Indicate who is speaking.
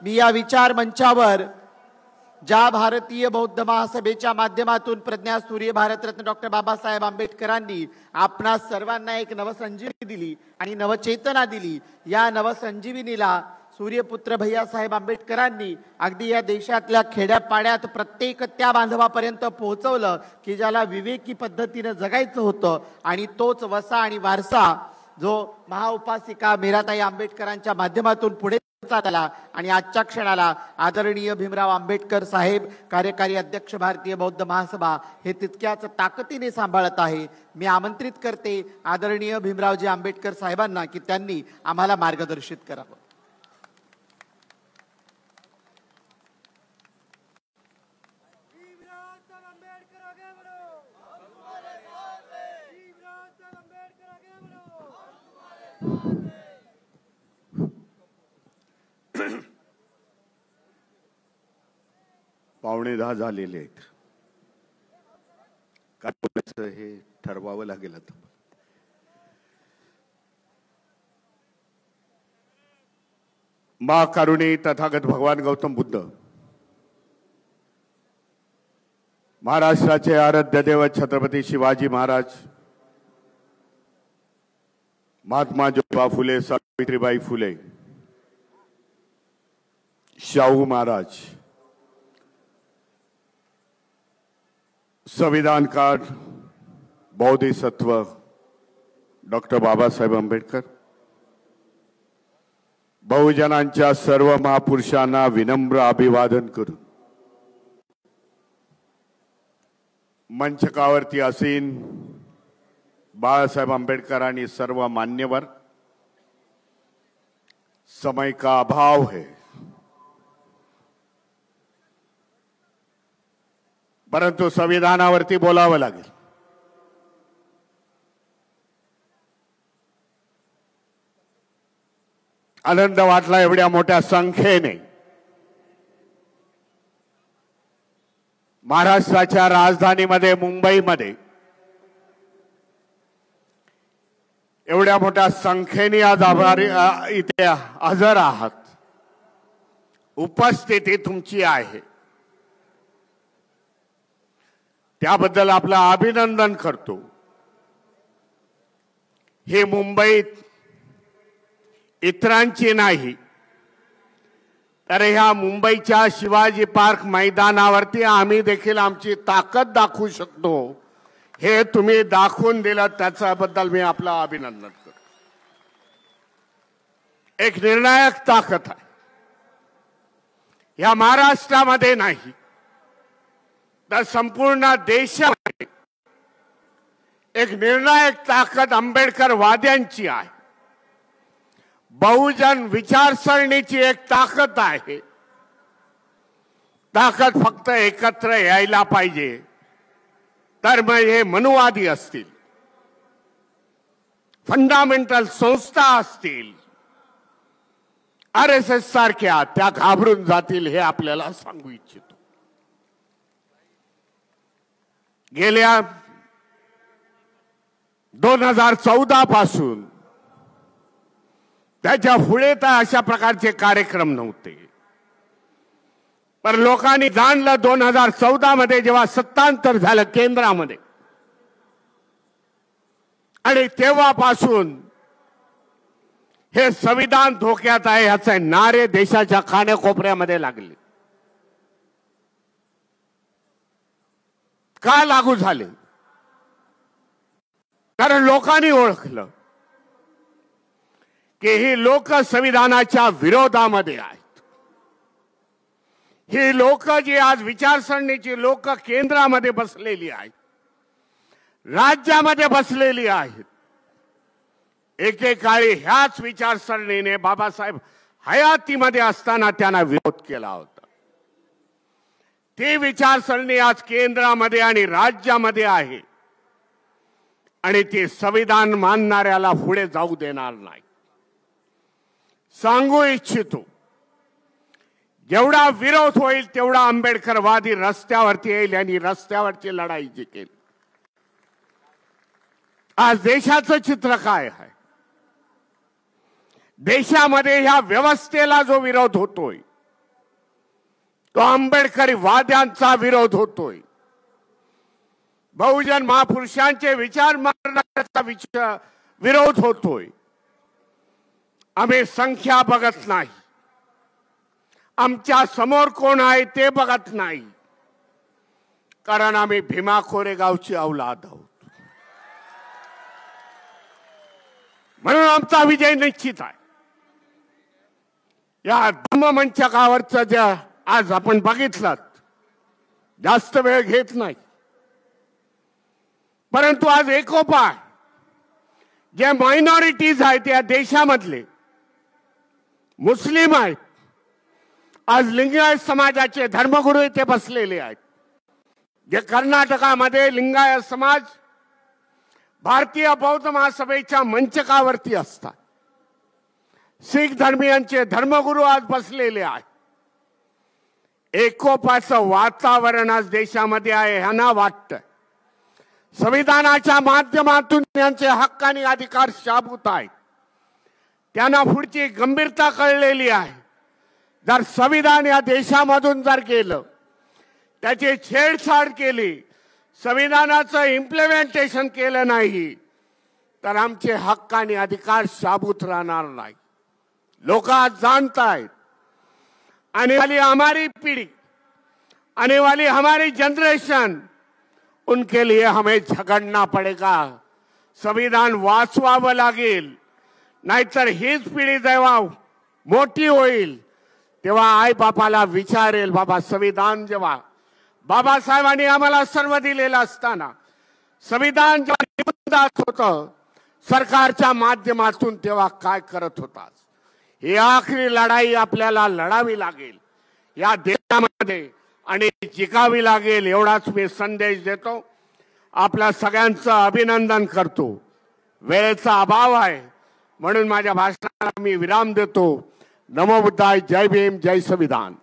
Speaker 1: मी या विचार मंचावर ज्या भारतीय बौद्ध महासभेच्या माध्यमातून प्रज्ञा सूर्य भारतरत्न डॉक्टर बाबासाहेब आंबेडकरांनी आपणा सर्वांना एक नवसंजीवनी दिली आणि नवचेतना दिली, या नवसंजीवनीला सूर्यपुत्र भैयासाहेब आंबेडकरांनी अगदी या देशातल्या खेड्यापाड्यात प्रत्येक त्या बांधवापर्यंत पोहोचवलं की ज्याला विवेकी पद्धतीने जगायचं होतं। आणि तोच वसा आणि वारसा जो महाउपासिका मीराताई आंबेडकरांच्या माध्यमातून पुढे आला आणि आजच्या क्षणाला आदरणीय भीमराव आंबेडकर साहेब कार्यकारी अध्यक्ष भारतीय बौद्ध महासभा हे तितक्याच ताकदीने सांभाळत आहे। मी आमंत्रित करते आदरणीय भीमरावजी आंबेडकर साहेबांना की त्यांनी आम्हाला मार्गदर्शित करावं।
Speaker 2: पावणे 10 झालेले आहेत, काय बोलायचं हे ठरवावं लागेल आता। महाकरुणी तथागत भगवान गौतम बुद्ध महाराष्ट्राचे आराध्य देव छत्रपती शिवाजी महाराज, महात्मा ज्योतिबा फुले, सावित्रीबाई फुले, शाहू महाराज, संविधानकार बोधिसत्व डॉक्टर बाबासाहेब आंबेडकर, बहुजनांच्या सर्व महापुरुषांना विनम्र अभिवादन करून मंचकावरती आसीन बाळासाहेब आंबेडकर आणि सर्व मान्यवर, समय का अभाव है परंतु संविधानावरती बोलावं लागेल। आनंद वाटला एवढ्या मोठ्या संख्येने महाराष्ट्राच्या राजधानीमध्ये मुंबईमध्ये एवढ्या मोठ्या संख्येने आज इथे हजर आहात, उपस्थिती तुमची आहे त्याबद्दल आपलं अभिनंदन करतो। हे मुंबईत इतरांची नाही तर ह्या मुंबईच्या शिवाजी पार्क मैदानावरती आम्ही देखील आमची ताकद दाखवू शकतो, हे तुम्ही दाखवून दिलं त्याच्याबद्दल मी आपलं अभिनंदन करतो। एक निर्णायक ताकद आहे या महाराष्ट्रामध्ये नाही तर संपूर्ण देशामध्ये एक निर्णायक ताकद आंबेडकरवाद्यांची आहे, बहुजन विचारसरणीची एक ताकद आहे। ताकद फक्त एकत्र यायला पाहिजे, तर मग हे मनुवादी असतील, फंडामेंटल संस्था असतील, RSS सारख्या, त्या घाबरून जातील हे आपल्याला सांगू इच्छितो। गेल्या 2014 पासून त्याच्या पुढे तर अशा प्रकारचे कार्यक्रम नव्हते, पण लोकांनी जाणलं 2014 मध्ये जेव्हा सत्तांतर झालं केंद्रामध्ये आणि तेव्हापासून हे संविधान धोक्यात आहे याचे नारे देशाच्या कानाकोपऱ्यामध्ये लागले। का लागू झाले? कारण लोकांनी ओळखलं की ही लोक संविधानाच्या विरोधामध्ये आहेत। ही लोक जी आज विचारसरणीची लोक केंद्रामध्ये बसलेली आहेत, राज्यामध्ये बसलेली आहेत, एकेकाळी ह्याच विचारसरणीने बाबासाहेब हयातीमध्ये असताना त्यांना विरोध केला होता। ती विचारसरणी आज केंद्रामध्ये आणि राज्यामध्ये आहे आणि ती संविधान मानणाऱ्याला पुढे जाऊ देणार नाही। सांगू इच्छितो, जेवढा विरोध होईल तेवढा आंबेडकरवादी रस्त्यावरती येईल आणि रस्त्यावरची लढाई जिंकेल। आज देशाचं चित्र काय आहे? देशामध्ये ह्या व्यवस्थेला जो विरोध होतोय, तो आंबेडकरी वाद्यांचा विरोध होतोय. बहुजन महापुरुषांचे विचार मांडण्याचा विरोध होतोय. आम्ही संख्या बघत नाही, आमच्या समोर कोण आहे ते बघत नाही, कारण आम्ही भीमा कोरेगावची औलाद आहोत. म्हणून आमचा विजय निश्चित आहे. या धम्ममंचकावरचं जे आज आपण बघितलं, जास्त वेळ घेत नाही, परंतु आज एकोपा जे मायनॉरिटीज आहेत या देशामधले मुस्लिम आहेत, आज लिंगायत समाजाचे धर्मगुरू इथे बसलेले आहेत. जे कर्नाटकामध्ये लिंगायत समाज भारतीय बौद्ध महासभेच्या मंचकावरती असतात. शीख धर्मीयांचे धर्मगुरू आज बसलेले आहेत. एकोपाचं वातावरण आज देशामध्ये आहे ह्यांना वाटतं. संविधानाच्या माध्यमातून त्यांचे हक्क आणि अधिकार शाबूत आहेत. त्यांना पुढची गंभीरता कळलेली आहे. जर संविधान या देशामधून जर गेलं, त्याची छेडछाड केली, संविधानाचं इम्प्लिमेंटेशन केलं नाही, तर आमचे हक्क आणि अधिकार शाबूत राहणार नाही. लोक आज जानत आहेत. आने वाली हमारी पीढ़ी, आने वाली हमारी जनरेशन, उनके लिए हमें झगड़ना पड़ेगा. संविधान वाचवावं लागेल, नाहीतर हीच पिढी जेव्हा मोठी होईल तेव्हा आई बापाला विचारेल, बाबा संविधान जेव्हा बाबासाहेबांनी आम्हाला सर्व दिलेलं असताना संविधान जेव्हा होतं सरकारच्या माध्यमातून तेव्हा काय करत होता. ही आखरी लढाई आपल्याला लढावी लागेल या देशामध्ये आणि जिंकावी लागेल, एवढाच मी संदेश देतो. आपल्या सगळ्यांचं अभिनंदन करतो. वेळेचा अभाव आहे म्हणून माझ्या भाषणाला मी विराम देतो. नमो बुद्धाय. जय भीम, जय संविधान.